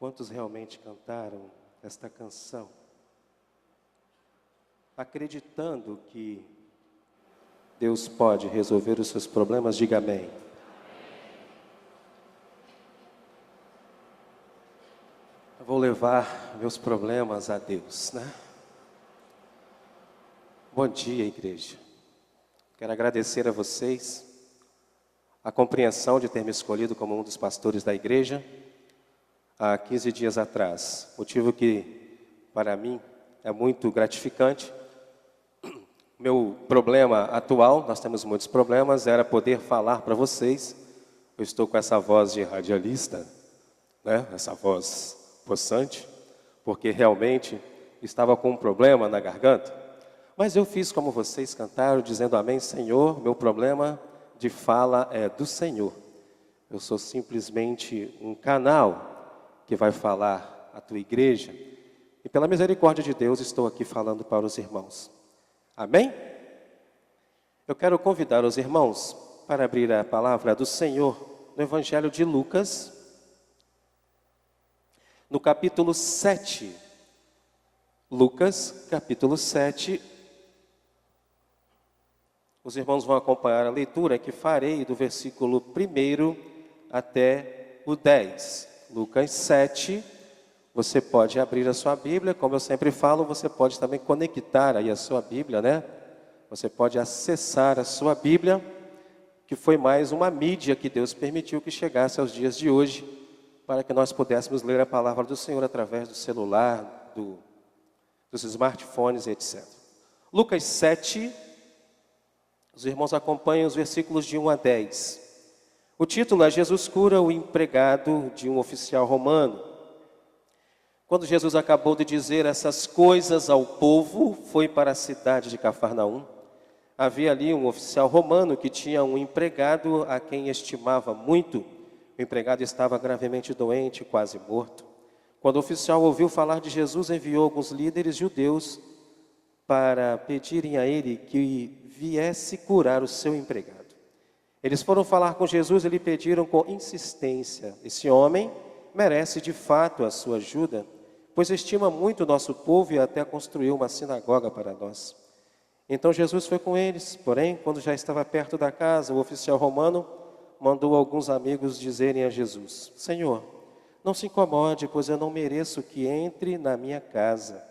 Quantos realmente cantaram esta canção, acreditando que Deus pode resolver os seus problemas? Diga amém. Eu vou levar meus problemas a Deus, né? Bom dia, igreja. Quero agradecer a vocês a compreensão de ter me escolhido como um dos pastores da igreja há 15 dias atrás. Motivo que, para mim, é muito gratificante. Meu problema atual, nós temos muitos problemas, era poder falar para vocês. Eu estou com essa voz de radialista, né? Essa voz possante, porque realmente estava com um problema na garganta. Mas eu fiz como vocês cantaram, dizendo amém, Senhor, meu problema de fala é do Senhor. Eu sou simplesmente um canal que vai falar à tua igreja. E pela misericórdia de Deus, estou aqui falando para os irmãos. Amém? Eu quero convidar os irmãos para abrir a palavra do Senhor no Evangelho de Lucas, no capítulo 7. Lucas, capítulo 7. Os irmãos vão acompanhar a leitura que farei do versículo 1 até o 10. Lucas 7. Você pode abrir a sua Bíblia, como eu sempre falo, você pode também conectar aí a sua Bíblia, né? Você pode acessar a sua Bíblia, que foi mais uma mídia que Deus permitiu que chegasse aos dias de hoje, para que nós pudéssemos ler a palavra do Senhor através do celular, dos smartphones, etc. Lucas 7, os irmãos acompanham os versículos de 1 a 10. O título é Jesus cura o empregado de um oficial romano. Quando Jesus acabou de dizer essas coisas ao povo, foi para a cidade de Cafarnaum. Havia ali um oficial romano que tinha um empregado a quem estimava muito. O empregado estava gravemente doente, quase morto. Quando o oficial ouviu falar de Jesus, enviou alguns líderes judeus para pedirem a ele que viesse curar o seu empregado. Eles foram falar com Jesus e lhe pediram com insistência: esse homem merece de fato a sua ajuda, pois estima muito o nosso povo e até construiu uma sinagoga para nós. Então Jesus foi com eles, porém, quando já estava perto da casa, o oficial romano mandou alguns amigos dizerem a Jesus: Senhor, não se incomode, pois eu não mereço que entre na minha casa.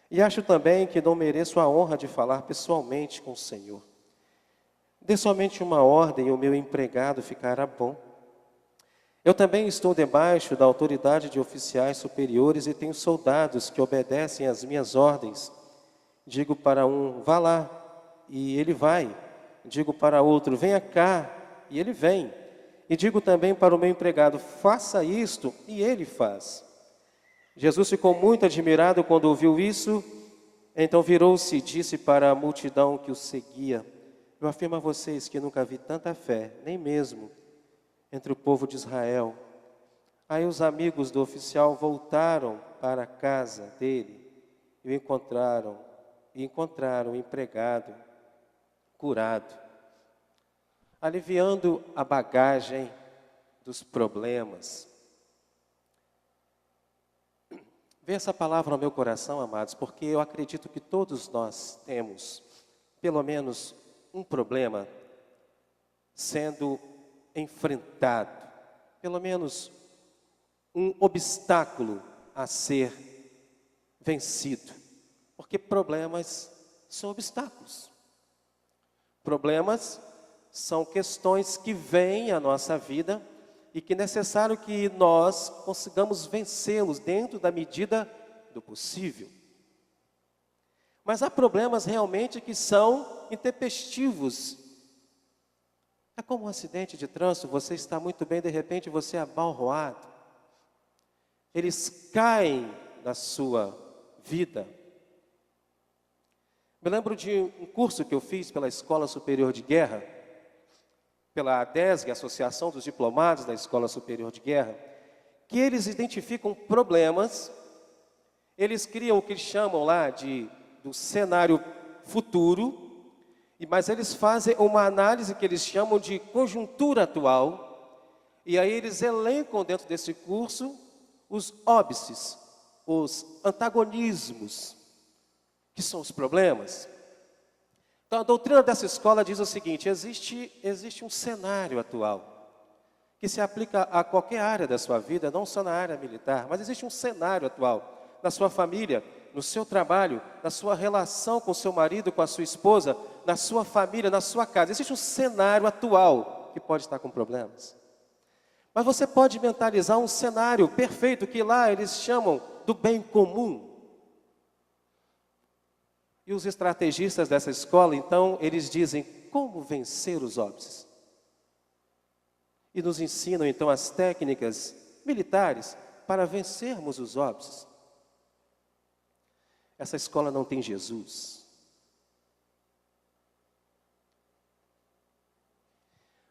E acho também que não mereço a honra de falar pessoalmente com o Senhor. Dê somente uma ordem e o meu empregado ficará bom. Eu também estou debaixo da autoridade de oficiais superiores e tenho soldados que obedecem às minhas ordens. Digo para um, vá lá, e ele vai. Digo para outro, venha cá, e ele vem. E digo também para o meu empregado, faça isto, e ele faz. Jesus ficou muito admirado quando ouviu isso, então virou-se e disse para a multidão que o seguia: eu afirmo a vocês que nunca vi tanta fé, nem mesmo entre o povo de Israel. Aí os amigos do oficial voltaram para a casa dele e encontraram o empregado curado, aliviando a bagagem dos problemas. Vê essa palavra no meu coração, amados, porque eu acredito que todos nós temos pelo menos um problema sendo enfrentado, pelo menos um obstáculo a ser vencido, porque problemas são obstáculos. Problemas são questões que vêm à nossa vida e que é necessário que nós consigamos vencê-los dentro da medida do possível. Mas há problemas realmente que são intempestivos. É como um acidente de trânsito, você está muito bem, de repente você é abalroado. Eles caem na sua vida. Me lembro de um curso que eu fiz pela Escola Superior de Guerra, pela ADESG, Associação dos Diplomados da Escola Superior de Guerra, que eles identificam problemas, eles criam o que eles chamam lá do cenário futuro, mas eles fazem uma análise que eles chamam de conjuntura atual, e aí eles elencam dentro desse curso os óbices, os antagonismos, que são os problemas. Então, a doutrina dessa escola diz o seguinte: existe um cenário atual que se aplica a qualquer área da sua vida, não só na área militar, mas existe um cenário atual na sua família, no seu trabalho, na sua relação com o seu marido, com a sua esposa, na sua família, na sua casa. Existe um cenário atual que pode estar com problemas. Mas você pode mentalizar um cenário perfeito que lá eles chamam do bem comum. E os estrategistas dessa escola, então, eles dizem como vencer os óbices. E nos ensinam, então, as técnicas militares para vencermos os óbices. Essa escola não tem Jesus.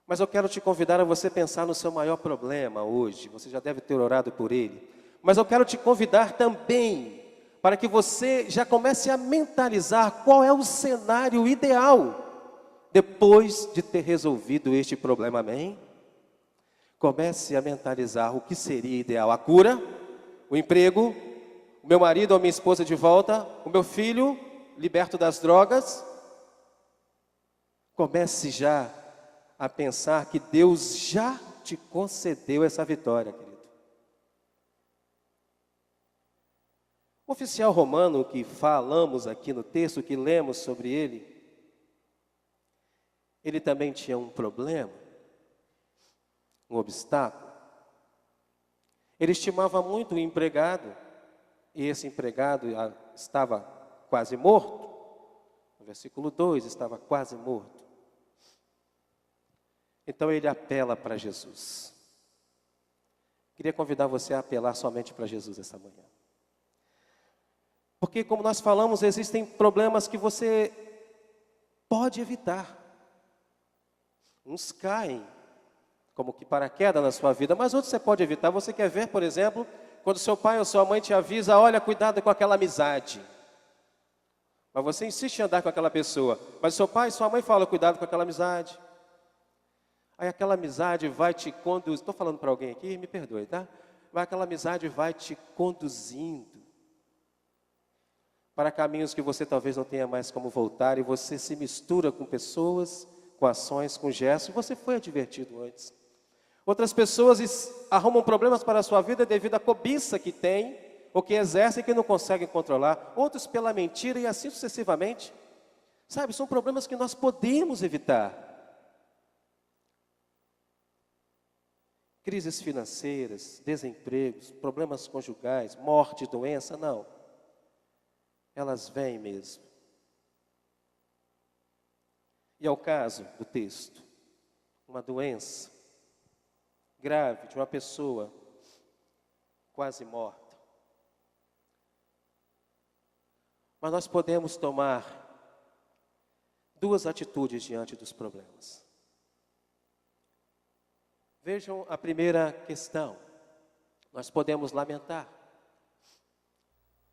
Mas eu quero te convidar a você pensar no seu maior problema hoje. Você já deve ter orado por ele. Mas eu quero te convidar também para que você já comece a mentalizar qual é o cenário ideal depois de ter resolvido este problema, amém? Comece a mentalizar o que seria ideal: a cura, o emprego, o meu marido ou minha esposa de volta, o meu filho liberto das drogas. Comece já a pensar que Deus já te concedeu essa vitória, querido. O oficial romano que falamos aqui no texto, que lemos sobre ele também tinha um problema, um obstáculo. Ele estimava muito o empregado, e esse empregado estava quase morto. No versículo 2, estava quase morto. Então ele apela para Jesus. Queria convidar você a apelar somente para Jesus essa manhã. Porque, como nós falamos, existem problemas que você pode evitar. Uns caem como que paraquedas na sua vida, mas outros você pode evitar. Você quer ver, por exemplo, quando seu pai ou sua mãe te avisa: olha, cuidado com aquela amizade. Mas você insiste em andar com aquela pessoa. Mas seu pai e sua mãe falam: cuidado com aquela amizade. Aí aquela amizade vai te conduzir. Estou falando para alguém aqui, me perdoe, tá? Mas aquela amizade vai te conduzindo para caminhos que você talvez não tenha mais como voltar, e você se mistura com pessoas, com ações, com gestos. Você foi advertido antes. Outras pessoas arrumam problemas para a sua vida devido à cobiça que tem, ou que exercem, que não conseguem controlar. Outros pela mentira, e assim sucessivamente. Sabe, são problemas que nós podemos evitar. Crises financeiras, desempregos, problemas conjugais, morte, doença, não. Elas vêm mesmo. E é o caso do texto: uma doença grave de uma pessoa quase morta. Mas nós podemos tomar duas atitudes diante dos problemas. Vejam a primeira questão: nós podemos lamentar,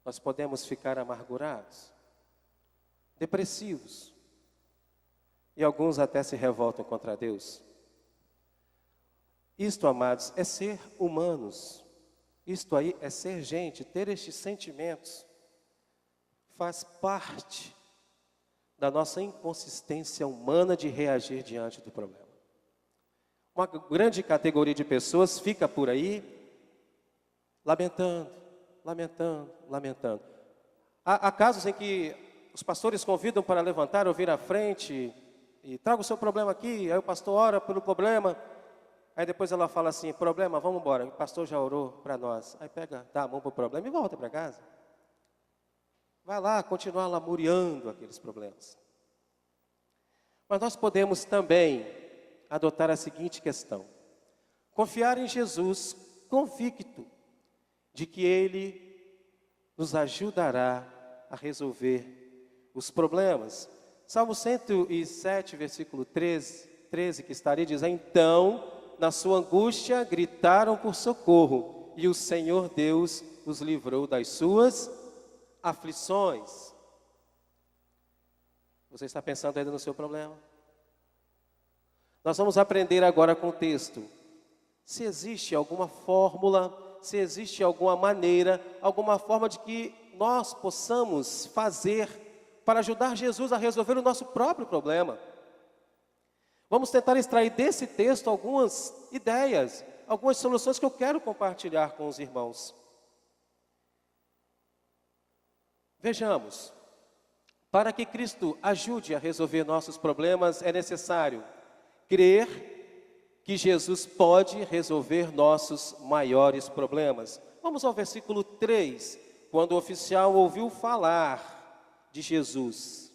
nós podemos ficar amargurados, depressivos, e alguns até se revoltam contra Deus. Isto, amados, é ser humanos. Isto aí é ser gente. Ter estes sentimentos faz parte da nossa inconsistência humana de reagir diante do problema. Uma grande categoria de pessoas fica por aí lamentando, lamentando, lamentando. Há casos em que os pastores convidam para levantar ou vir à frente e traga o seu problema aqui. Aí o pastor ora pelo problema. Aí depois ela fala assim: problema, vamos embora. O pastor já orou para nós. Aí pega, dá a mão para o problema e volta para casa. Vai lá continuar lamuriando aqueles problemas. Mas nós podemos também adotar a seguinte questão: confiar em Jesus, convicto de que Ele nos ajudará a resolver os problemas. Salmo 107, versículo 13, que está ali, diz: então, na sua angústia, gritaram por socorro, e o Senhor Deus os livrou das suas aflições. Você está pensando ainda no seu problema? Nós vamos aprender agora com o texto se existe alguma fórmula se existe alguma maneira, alguma forma de que nós possamos fazer para ajudar Jesus a resolver o nosso próprio problema. Vamos tentar extrair desse texto algumas ideias, algumas soluções que eu quero compartilhar com os irmãos. Vejamos, para que Cristo ajude a resolver nossos problemas, é necessário crer que Jesus pode resolver nossos maiores problemas. Vamos ao versículo 3, quando o oficial ouviu falar de Jesus,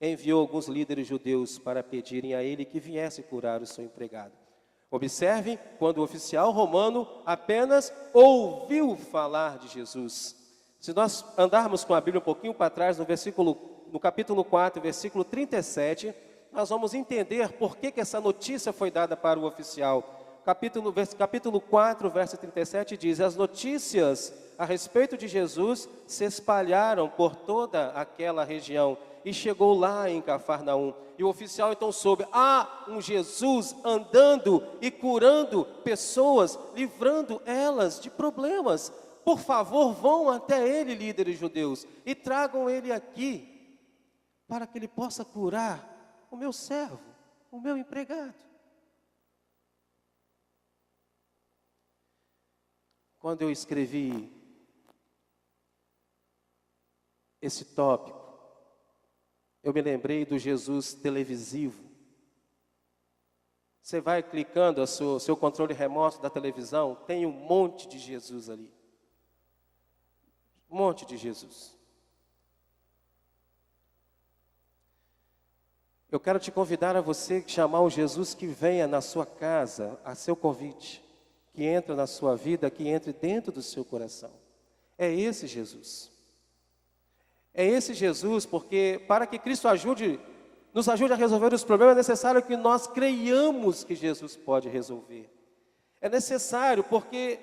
enviou alguns líderes judeus para pedirem a ele que viesse curar o seu empregado. Observe, quando o oficial romano apenas ouviu falar de Jesus. Se nós andarmos com a Bíblia um pouquinho para trás, no capítulo 4, versículo 37, nós vamos entender por que essa notícia foi dada para o oficial. Capítulo 4, verso 37 diz: as notícias a respeito de Jesus se espalharam por toda aquela região e chegou lá em Cafarnaum. E o oficial então soube: há um Jesus andando e curando pessoas, livrando elas de problemas. Por favor, vão até ele, líderes judeus, e tragam ele aqui, para que ele possa curar o meu servo, o meu empregado. Quando eu escrevi esse tópico, eu me lembrei do Jesus televisivo. Você vai clicando o seu controle remoto da televisão, tem um monte de Jesus ali. Um monte de Jesus. Eu quero te convidar a você chamar o Jesus que venha na sua casa, a seu convite, que entra na sua vida, que entre dentro do seu coração. É esse Jesus. É esse Jesus, porque para que Cristo nos ajude a resolver os problemas, é necessário que nós creiamos que Jesus pode resolver. É necessário, porque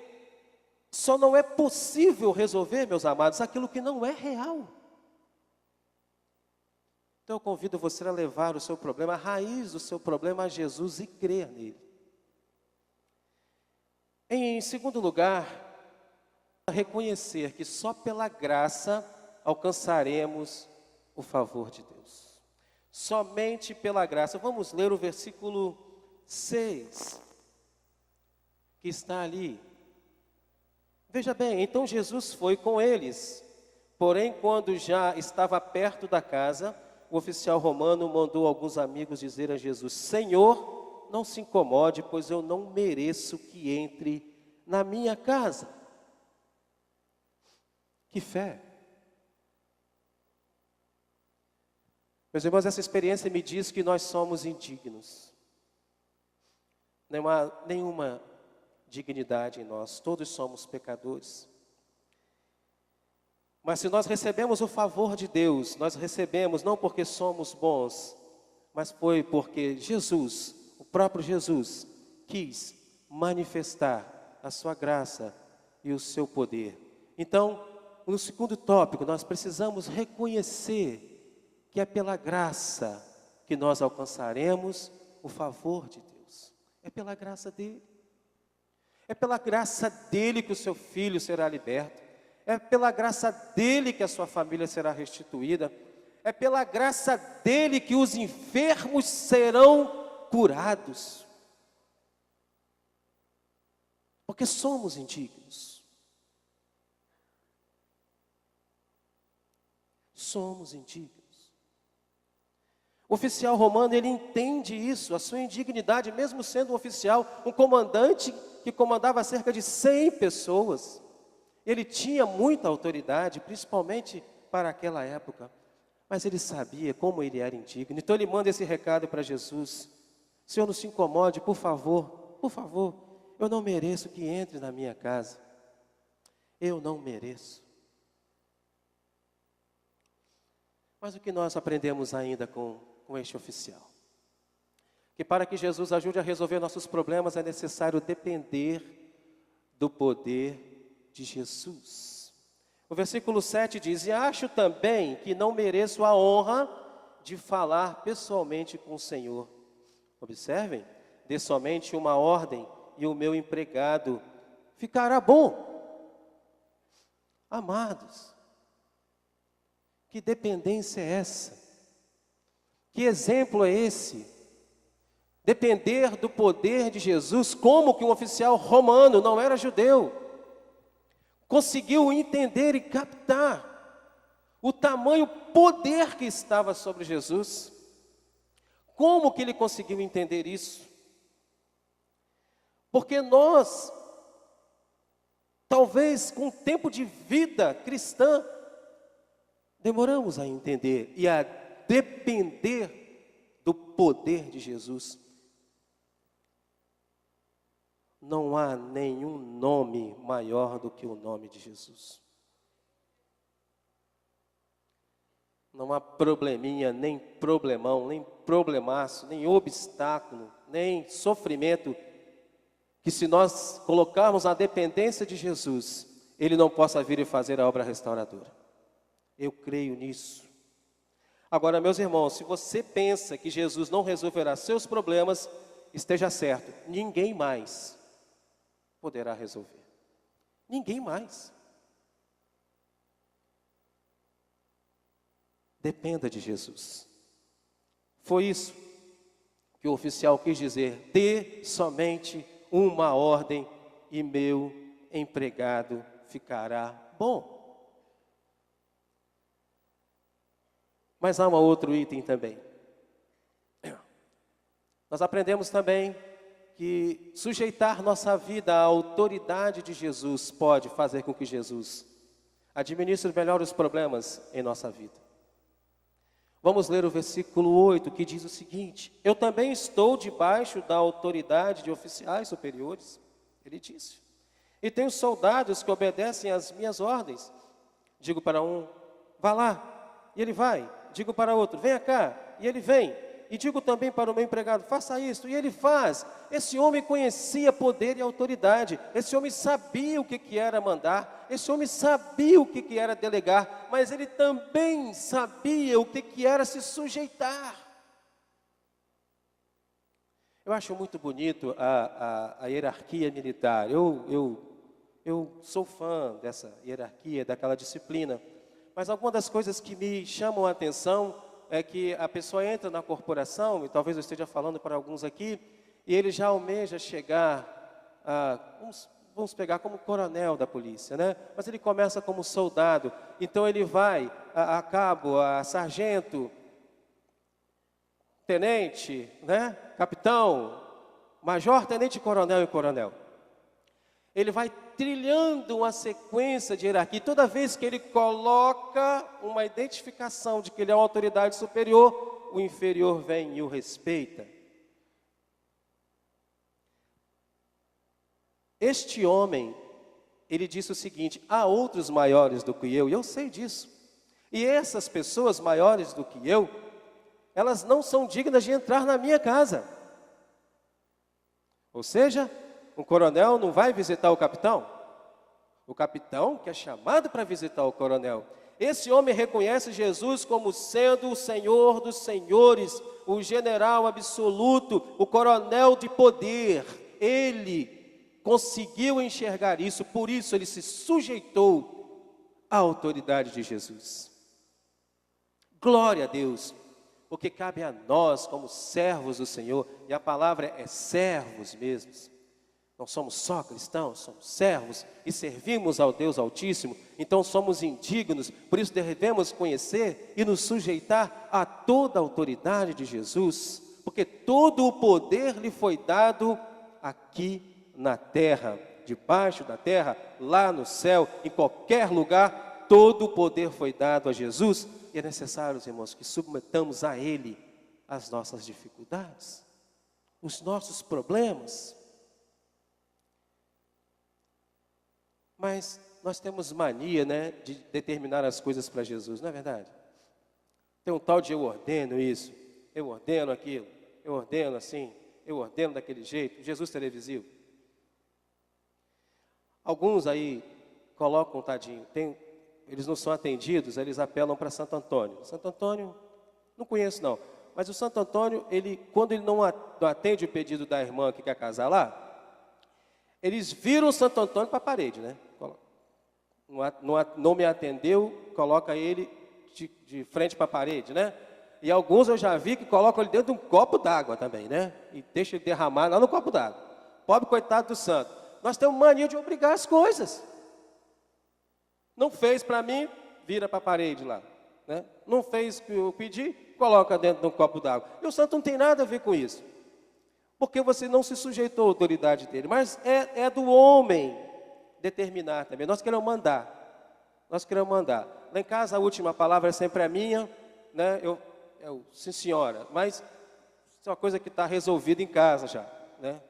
só não é possível resolver, meus amados, aquilo que não é real. Então eu convido você a levar o seu problema, a raiz do seu problema a Jesus e crer nele. Em segundo lugar, reconhecer que só pela graça alcançaremos o favor de Deus. Somente pela graça. Vamos ler o versículo 6, que está ali. Veja bem, então Jesus foi com eles. Porém, quando já estava perto da casa, o oficial romano mandou alguns amigos dizer a Jesus: Senhor, não se incomode, pois eu não mereço que entre na minha casa. Que fé! Meus irmãos, essa experiência me diz que nós somos indignos. Não há nenhuma dignidade em nós, todos somos pecadores. Mas se nós recebemos o favor de Deus, nós recebemos não porque somos bons, mas foi porque Jesus, o próprio Jesus, quis manifestar a sua graça e o seu poder. Então, no segundo tópico, nós precisamos reconhecer que é pela graça que nós alcançaremos o favor de Deus. É pela graça dele. É pela graça dele que o seu filho será liberto. É pela graça dele que a sua família será restituída. É pela graça dele que os enfermos serão curados. Porque somos indignos. Somos indignos. O oficial romano, ele entende isso, a sua indignidade, mesmo sendo um oficial, um comandante que comandava cerca de 100 pessoas. Ele tinha muita autoridade, principalmente para aquela época, mas ele sabia como ele era indigno. Então ele manda esse recado para Jesus: Senhor, não se incomode, por favor, eu não mereço que entre na minha casa. Eu não mereço. Mas o que nós aprendemos ainda com este oficial? Que para que Jesus ajude a resolver nossos problemas é necessário depender do poder de Jesus. O versículo 7 diz: E acho também que não mereço a honra de falar pessoalmente com o Senhor. Observem, dê somente uma ordem e o meu empregado ficará bom. Amados, que dependência é essa? Que exemplo é esse? Depender do poder de Jesus, como que um oficial romano, não era judeu, conseguiu entender e captar o tamanho poder que estava sobre Jesus. Como que ele conseguiu entender isso? Porque nós, talvez com o tempo de vida cristã, demoramos a entender e a depender do poder de Jesus. Não há nenhum nome maior do que o nome de Jesus. Não há probleminha, nem problemão, nem problemaço, nem obstáculo, nem sofrimento, que se nós colocarmos a dependência de Jesus, Ele não possa vir e fazer a obra restauradora. Eu creio nisso. Agora, meus irmãos, se você pensa que Jesus não resolverá seus problemas, esteja certo, ninguém mais poderá resolver. Ninguém mais. Dependa de Jesus. Foi isso que o oficial quis dizer: dê somente uma ordem e meu empregado ficará bom. Mas há um outro item também. Nós aprendemos também que sujeitar nossa vida à autoridade de Jesus pode fazer com que Jesus administre melhor os problemas em nossa vida. Vamos ler o versículo 8, que diz o seguinte: eu também estou debaixo da autoridade de oficiais superiores, ele disse, e tenho soldados que obedecem às minhas ordens. Digo para um, vá lá, e ele vai. Digo para outro, venha cá, e ele vem. E digo também para o meu empregado, faça isso, e ele faz. Esse homem conhecia poder e autoridade. Esse homem sabia o que era mandar. Esse homem sabia o que era delegar. Mas ele também sabia o que era se sujeitar. Eu acho muito bonito a hierarquia militar. Eu sou fã dessa hierarquia, daquela disciplina. Mas algumas das coisas que me chamam a atenção é que a pessoa entra na corporação, e talvez eu esteja falando para alguns aqui, e ele já almeja chegar a, vamos pegar como coronel da polícia, né? Mas ele começa como soldado, então ele vai a cabo, a sargento, tenente, né? Capitão, major, tenente, coronel e coronel. Ele vai trilhando uma sequência de hierarquia. E toda vez que ele coloca uma identificação de que ele é uma autoridade superior, o inferior vem e o respeita. Este homem, ele disse o seguinte: há outros maiores do que eu, e eu sei disso. E essas pessoas maiores do que eu, elas não são dignas de entrar na minha casa. Ou seja, um coronel não vai visitar o capitão? O capitão que é chamado para visitar o coronel. Esse homem reconhece Jesus como sendo o Senhor dos senhores, o general absoluto, o coronel de poder. Ele conseguiu enxergar isso, por isso ele se sujeitou à autoridade de Jesus. Glória a Deus, porque cabe a nós como servos do Senhor, e a palavra é servos mesmos. Não somos só cristãos, somos servos e servimos ao Deus Altíssimo, então somos indignos, por isso devemos conhecer e nos sujeitar a toda a autoridade de Jesus, porque todo o poder lhe foi dado aqui na terra, debaixo da terra, lá no céu, em qualquer lugar, todo o poder foi dado a Jesus, e é necessário, irmãos, que submetamos a Ele as nossas dificuldades, os nossos problemas. Mas nós temos mania, né, de determinar as coisas para Jesus, não é verdade? Tem um tal de eu ordeno isso, eu ordeno aquilo, eu ordeno assim, eu ordeno daquele jeito. Jesus televisivo. Alguns aí colocam, tadinho, eles não são atendidos, eles apelam para Santo Antônio. Santo Antônio, não conheço não, mas o Santo Antônio, quando ele não atende o pedido da irmã que quer casar lá, Eles viram o Santo Antônio para a parede, né? Não me atendeu, coloca ele de frente para a parede, né? E alguns eu já vi que colocam ele dentro de um copo d'água também, né? E deixa ele derramar lá no copo d'água. Pobre coitado do santo. Nós temos mania de obrigar as coisas. Não fez para mim, vira para a parede lá, né? Não fez o que eu pedi, coloca dentro de um copo d'água. E o santo não tem nada a ver com isso. Porque você não se sujeitou à autoridade dele. Mas é do homem determinar também. Nós queremos mandar. Nós queremos mandar. Lá em casa a última palavra é sempre a minha, né? Sim senhora, mas isso é uma coisa que está resolvida em casa já, né?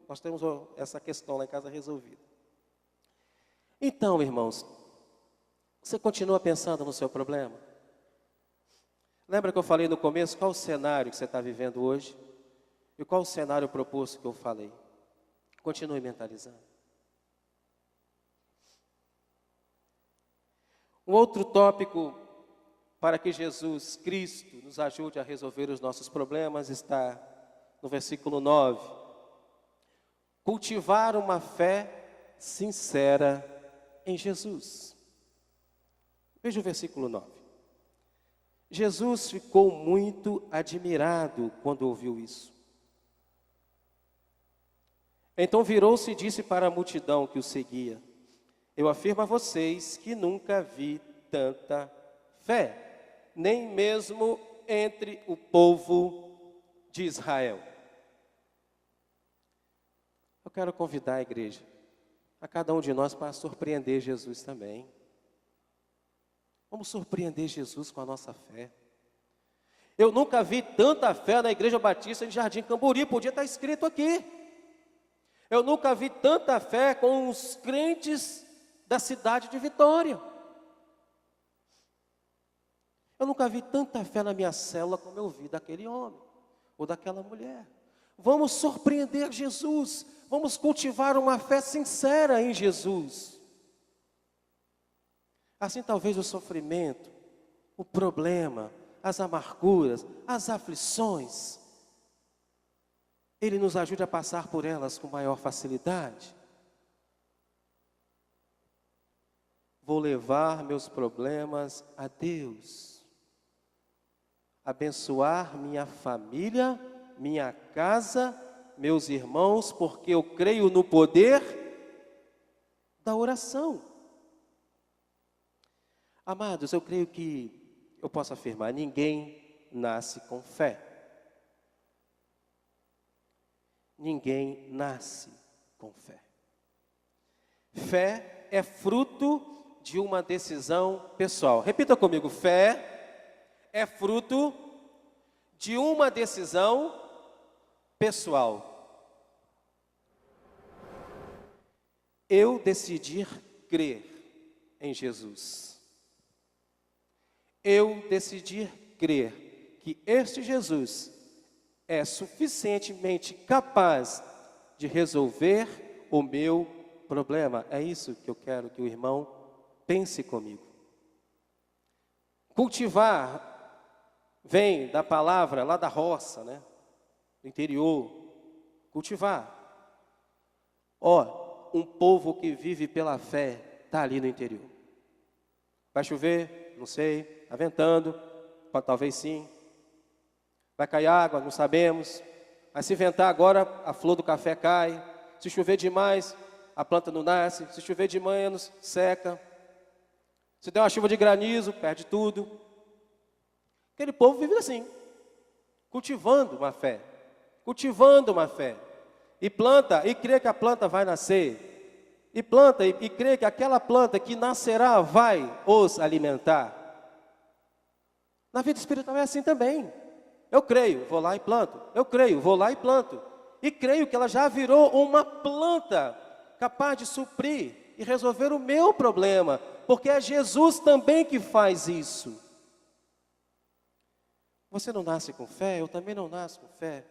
Nós temos essa questão lá em casa resolvida. Então, irmãos, você continua pensando no seu problema? Lembra que eu falei no começo qual o cenário que você está vivendo hoje? E qual o cenário proposto que eu falei? Continue mentalizando. Um outro tópico para que Jesus Cristo nos ajude a resolver os nossos problemas está no versículo 9. Cultivar uma fé sincera em Jesus. Veja o versículo 9. Jesus ficou muito admirado quando ouviu isso. Então virou-se e disse para a multidão que o seguia: eu afirmo a vocês que nunca vi tanta fé, nem mesmo entre o povo de Israel. Eu quero convidar a igreja, a cada um de nós, para surpreender Jesus também. Vamos surpreender Jesus com a nossa fé. Eu nunca vi tanta fé na Igreja Batista de Jardim Camburi, podia estar escrito aqui. Eu nunca vi tanta fé com os crentes da cidade de Vitória. Eu nunca vi tanta fé na minha célula como eu vi daquele homem ou daquela mulher. Vamos surpreender Jesus. Vamos cultivar uma fé sincera em Jesus. Assim talvez o sofrimento, o problema, as amarguras, as aflições, Ele nos ajude a passar por elas com maior facilidade. Vou levar meus problemas a Deus. Abençoar minha família, minha casa, meus irmãos, porque eu creio no poder da oração. Amados, eu creio que eu posso afirmar, ninguém nasce com fé. Ninguém nasce com fé. Fé é fruto de uma decisão pessoal. Repita comigo, fé é fruto de uma decisão pessoal. Eu decidi crer em Jesus. Eu decidi crer que este Jesus é suficientemente capaz de resolver o meu problema. É isso que eu quero que o irmão pense comigo. Cultivar vem da palavra lá da roça, né? Do interior. Cultivar. Um povo que vive pela fé está ali no interior. Vai chover? Não sei. Está ventando? Talvez sim. Vai cair água? Não sabemos. Mas se ventar agora, a flor do café cai. Se chover demais, a planta não nasce. Se chover de menos, seca. Se der uma chuva de granizo, perde tudo. Aquele povo vive assim, cultivando uma fé. Cultivando uma fé. E planta, e crê que a planta vai nascer. E planta, e crê que aquela planta que nascerá vai os alimentar. Na vida espiritual é assim também. Eu creio, vou lá e planto. Eu creio, vou lá e planto. E creio que ela já virou uma planta capaz de suprir e resolver o meu problema. Porque é Jesus também que faz isso. Você não nasce com fé, eu também não nasço com fé.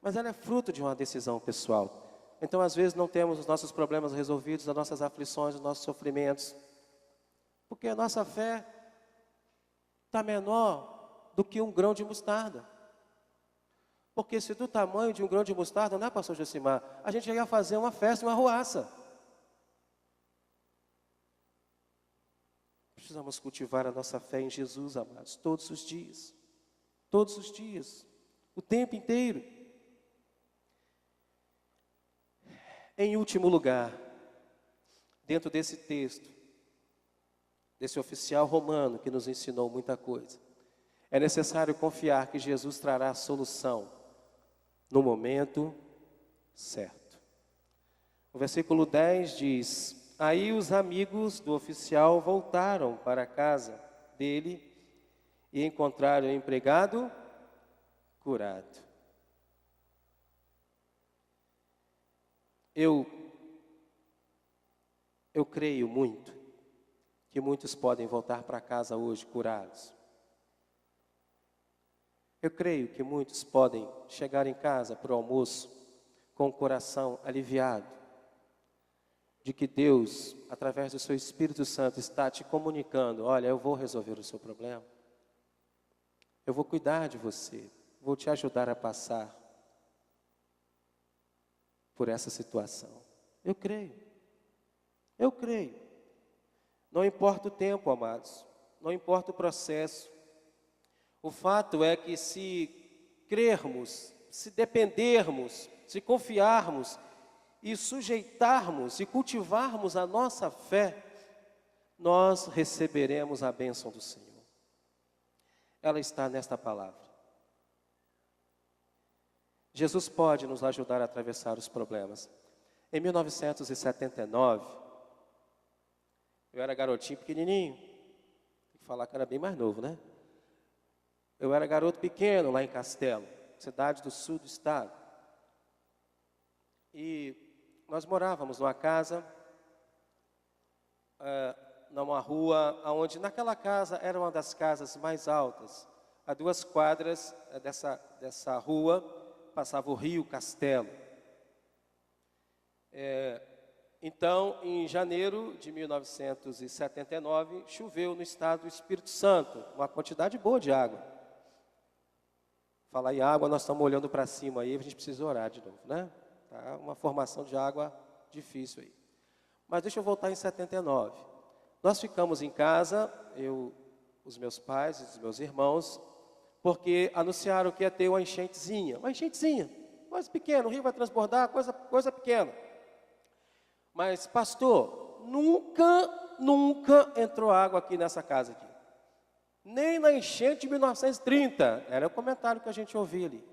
Mas ela é fruto de uma decisão pessoal. Então, às vezes, não temos os nossos problemas resolvidos, as nossas aflições, os nossos sofrimentos. Porque a nossa fé está menor do que um grão de mostarda. Porque se do tamanho de um grão de mostarda, não é, pastor Josimar? A gente ia fazer uma festa, uma arruaça. Precisamos cultivar a nossa fé em Jesus, amados, todos os dias. Todos os dias. O tempo inteiro. Em último lugar, dentro desse texto, desse oficial romano que nos ensinou muita coisa, é necessário confiar que Jesus trará a solução no momento certo. O versículo 10 diz: aí os amigos do oficial voltaram para a casa dele e encontraram o empregado curado. Eu creio muito que muitos podem voltar para casa hoje curados. Eu creio que muitos podem chegar em casa para o almoço com o coração aliviado de que Deus, através do seu Espírito Santo, está te comunicando: olha, eu vou resolver o seu problema. Eu vou cuidar de você, vou te ajudar a passar por essa situação. Eu creio. Eu creio. Não importa o tempo, amados. Não importa o processo. O fato é que se crermos, se dependermos, se confiarmos e sujeitarmos e cultivarmos a nossa fé, nós receberemos a bênção do Senhor. Ela está nesta palavra. Jesus pode nos ajudar a atravessar os problemas. Em 1979, eu era garotinho pequenininho. Tem que falar que era bem mais novo, né? Eu era garoto pequeno lá em Castelo, cidade do sul do estado. E nós morávamos numa casa, numa rua, onde naquela casa era uma das casas mais altas. A 2 quadras dessa rua passava o rio Castelo. Então, em janeiro de 1979, choveu no estado do Espírito Santo, uma quantidade boa de água. Falar em água, nós estamos olhando para cima aí, a gente precisa orar de novo, né? Tá uma formação de água difícil aí. Mas deixa eu voltar em 79. Nós ficamos em casa, eu, os meus pais e os meus irmãos, porque anunciaram que ia ter uma enchente, coisa pequena, o rio vai transbordar, coisa pequena. Mas, pastor, nunca entrou água aqui nessa casa aqui. Nem na enchente de 1930, era o comentário que a gente ouvia ali.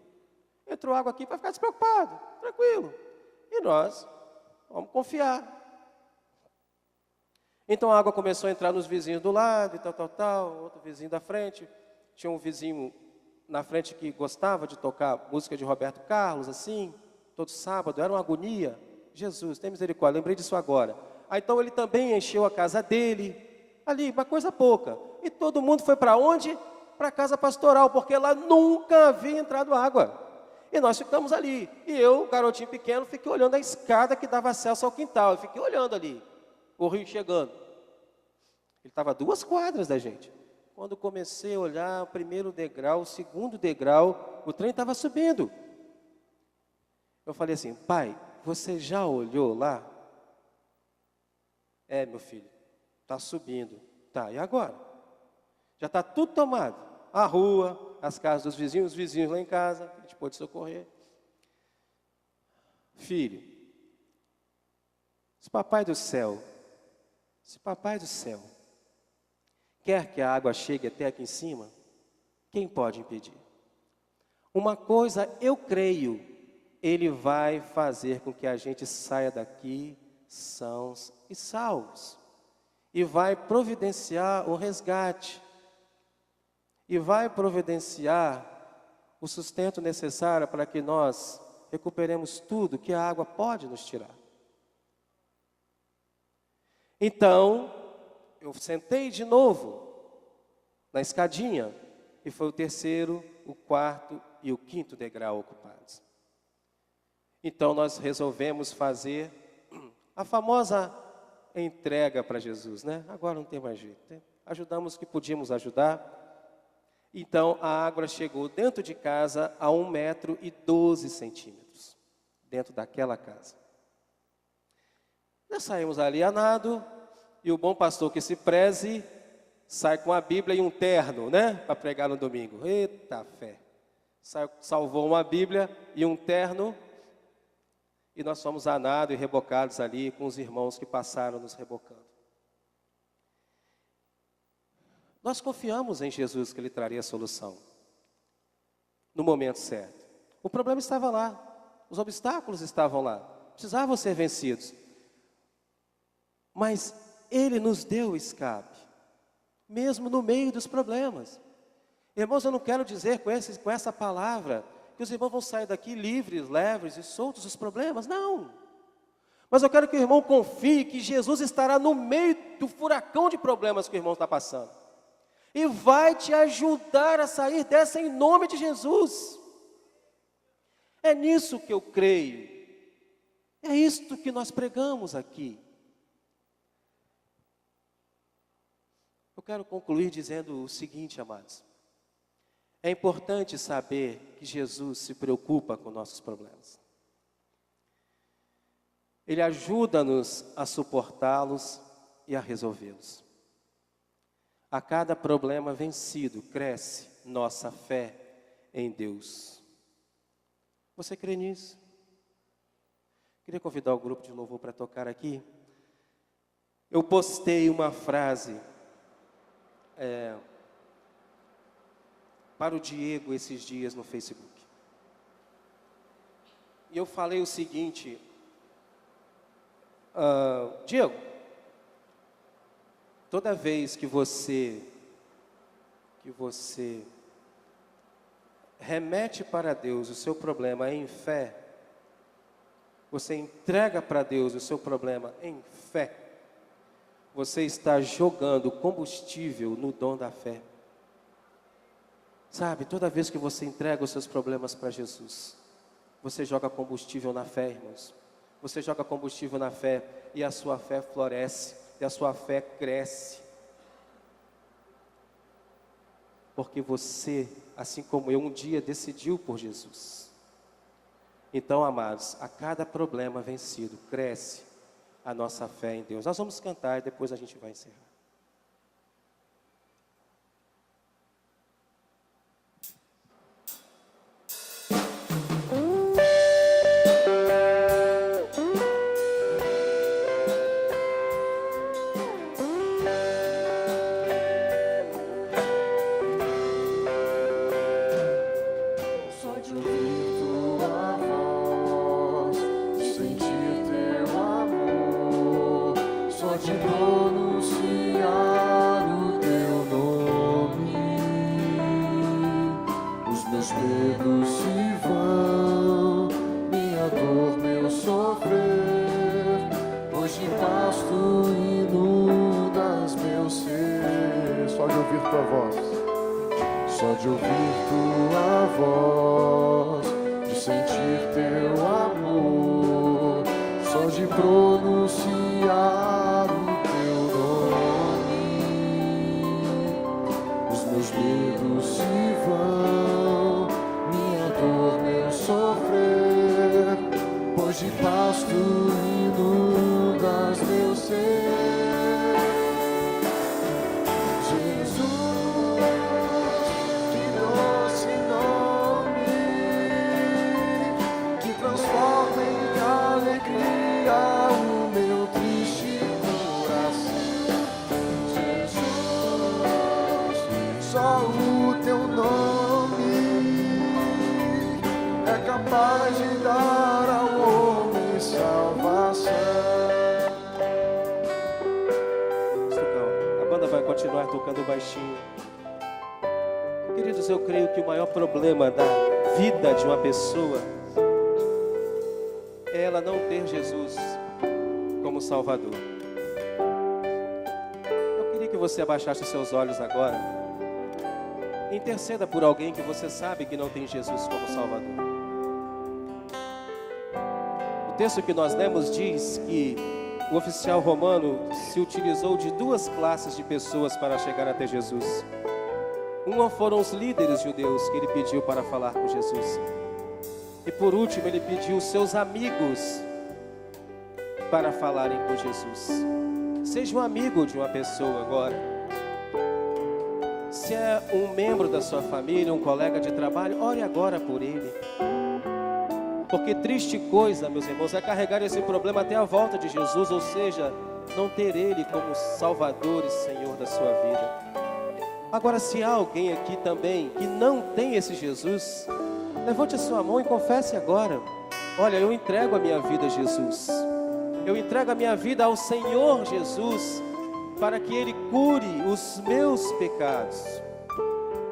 Entrou água aqui, vai ficar despreocupado, tranquilo. E nós vamos confiar. Então a água começou a entrar nos vizinhos do lado e tal, outro vizinho da frente. Tinha um vizinho na frente que gostava de tocar música de Roberto Carlos, assim, todo sábado, era uma agonia. Jesus, tem misericórdia, lembrei disso agora. Aí então ele também encheu a casa dele, ali, uma coisa pouca. E todo mundo foi para onde? Para a casa pastoral, porque lá nunca havia entrado água. E nós ficamos ali. E eu, garotinho pequeno, fiquei olhando a escada que dava acesso ao quintal. Eu fiquei olhando ali, o rio chegando. Ele estava a 2 quadras da gente. Quando comecei a olhar o primeiro degrau, o segundo degrau, o trem estava subindo. Eu falei assim: pai, você já olhou lá? É, meu filho, está subindo. Tá, e agora? Já está tudo tomado. A rua, as casas dos vizinhos, os vizinhos lá em casa, a gente pôde socorrer. Filho, se papai do céu quer que a água chegue até aqui em cima, quem pode impedir? Uma coisa eu creio, Ele vai fazer com que a gente saia daqui sãos e salvos. E vai providenciar o resgate. E vai providenciar o sustento necessário para que nós recuperemos tudo que a água pode nos tirar. Então, eu sentei de novo na escadinha, e foi o 3º, o 4º e o 5º degrau ocupados. Então nós resolvemos fazer a famosa entrega para Jesus, né? Agora não tem mais jeito, né? Ajudamos o que podíamos ajudar. Então a água chegou dentro de casa a 1,12 m, dentro daquela casa. Nós saímos ali a nado, e o bom pastor que se preze, sai com a Bíblia e um terno, né? Para pregar no domingo. Eita fé! Salvou uma Bíblia e um terno, e nós fomos a nado e rebocados ali com os irmãos que passaram nos rebocando. Nós confiamos em Jesus que Ele traria a solução, no momento certo. O problema estava lá, os obstáculos estavam lá, precisavam ser vencidos. Mas Ele nos deu escape, mesmo no meio dos problemas. Irmãos, eu não quero dizer com essa palavra que os irmãos vão sair daqui livres, leves e soltos dos problemas, não. Mas eu quero que o irmão confie que Jesus estará no meio do furacão de problemas que o irmão está passando. E vai te ajudar a sair dessa em nome de Jesus. É nisso que eu creio. É isto que nós pregamos aqui. Eu quero concluir dizendo o seguinte, amados. É importante saber que Jesus se preocupa com nossos problemas. Ele ajuda-nos a suportá-los e a resolvê-los. A cada problema vencido, cresce nossa fé em Deus. Você crê nisso? Queria convidar o grupo de louvor para tocar aqui. Eu postei uma frase para o Diego esses dias no Facebook. E eu falei o seguinte: Diego, toda vez que você remete para Deus o seu problema em fé, você entrega para Deus o seu problema em fé, você está jogando combustível no dom da fé. Sabe, toda vez que você entrega os seus problemas para Jesus, você joga combustível na fé, irmãos. Você joga combustível na fé e a sua fé floresce, e a sua fé cresce. Porque você, assim como eu, um dia decidiu por Jesus. Então, amados, a cada problema vencido, cresce a nossa fé em Deus. Nós vamos cantar e depois a gente vai encerrar. Tocando baixinho. Queridos, eu creio que o maior problema da vida de uma pessoa é ela não ter Jesus como Salvador. Eu queria que você abaixasse os seus olhos agora. Interceda por alguém que você sabe que não tem Jesus como Salvador. O texto que nós lemos diz que o oficial romano se utilizou de duas classes de pessoas para chegar até Jesus. Um foram os líderes judeus que ele pediu para falar com Jesus. E por último, ele pediu os seus amigos para falarem com Jesus. Seja um amigo de uma pessoa agora. Se é um membro da sua família, um colega de trabalho, ore agora por ele. Porque triste coisa, meus irmãos, é carregar esse problema até a volta de Jesus, ou seja, não ter Ele como Salvador e Senhor da sua vida. Agora, se há alguém aqui também que não tem esse Jesus, levante a sua mão e confesse agora: olha, eu entrego a minha vida a Jesus. Eu entrego a minha vida ao Senhor Jesus, para que Ele cure os meus pecados.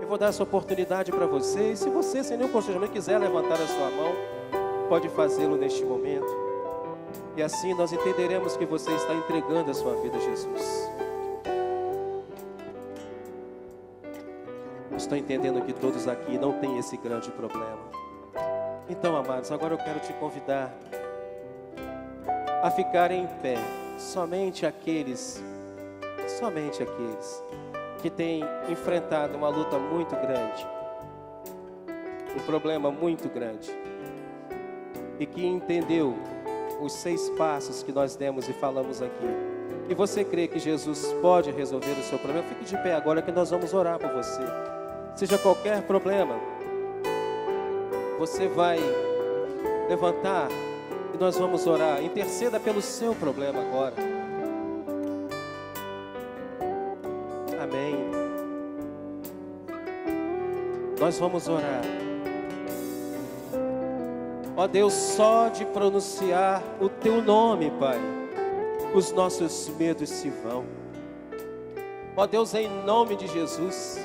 Eu vou dar essa oportunidade para você, e se você, sem nenhum constrangimento, quiser levantar a sua mão, pode fazê-lo neste momento. E assim nós entenderemos que você está entregando a sua vida a Jesus. Eu estou entendendo que todos aqui não têm esse grande problema. Então, amados, agora eu quero te convidar a ficarem em pé. Somente aqueles que têm enfrentado uma luta muito grande, um problema muito grande, e que entendeu os 6 passos que nós demos e falamos aqui, e você crê que Jesus pode resolver o seu problema, fique de pé agora que nós vamos orar por você. Seja qualquer problema, você vai levantar e nós vamos orar. Interceda pelo seu problema agora. Amém. Nós vamos orar. Ó Deus, só de pronunciar o Teu nome, Pai, os nossos medos se vão. Ó Deus, em nome de Jesus,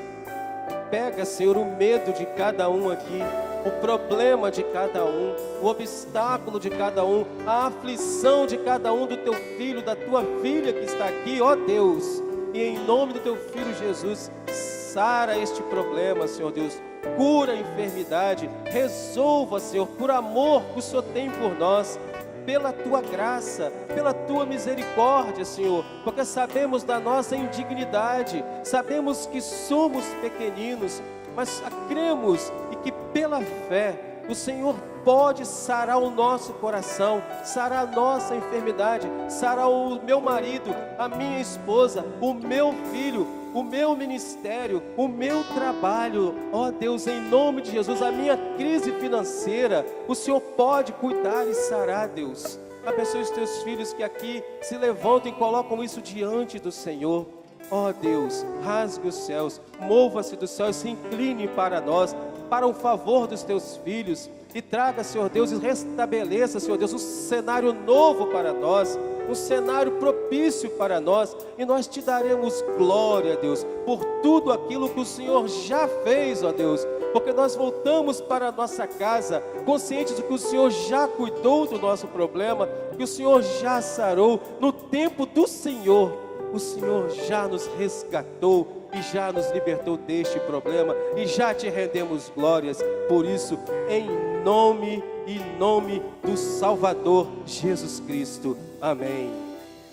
pega, Senhor, o medo de cada um aqui, o problema de cada um, o obstáculo de cada um, a aflição de cada um, do Teu filho, da Tua filha que está aqui, ó Deus, e em nome do Teu Filho Jesus, sara este problema, Senhor Deus. Cura a enfermidade, resolva, Senhor, por amor que o Senhor tem por nós, pela Tua graça, pela Tua misericórdia, Senhor, porque sabemos da nossa indignidade, sabemos que somos pequeninos, mas cremos e que pela fé o Senhor pode sarar o nosso coração, sarar a nossa enfermidade, sarar o meu marido, a minha esposa, o meu filho, o meu ministério, o meu trabalho. Ó Deus, em nome de Jesus, a minha crise financeira, o Senhor pode cuidar e sarar, Deus. Abençoe os Teus filhos que aqui se levantam e colocam isso diante do Senhor. Ó Deus, rasgue os céus, mova-se dos céus, se incline para nós, para o favor dos Teus filhos, e traga, Senhor Deus, e restabeleça, Senhor Deus, um cenário novo para nós, um cenário propício para nós, e nós Te daremos glória, Deus, por tudo aquilo que o Senhor já fez, ó Deus, porque nós voltamos para a nossa casa, conscientes de que o Senhor já cuidou do nosso problema, que o Senhor já sarou. No tempo do Senhor, o Senhor já nos resgatou e já nos libertou deste problema, e já Te rendemos glórias por isso, em nome do Salvador Jesus Cristo. Amém.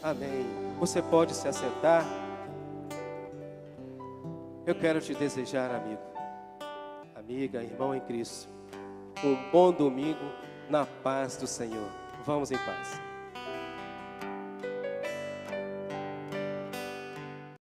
Amém. Você pode se assentar. Eu quero te desejar, amigo, amiga, irmão em Cristo, um bom domingo na paz do Senhor. Vamos em paz.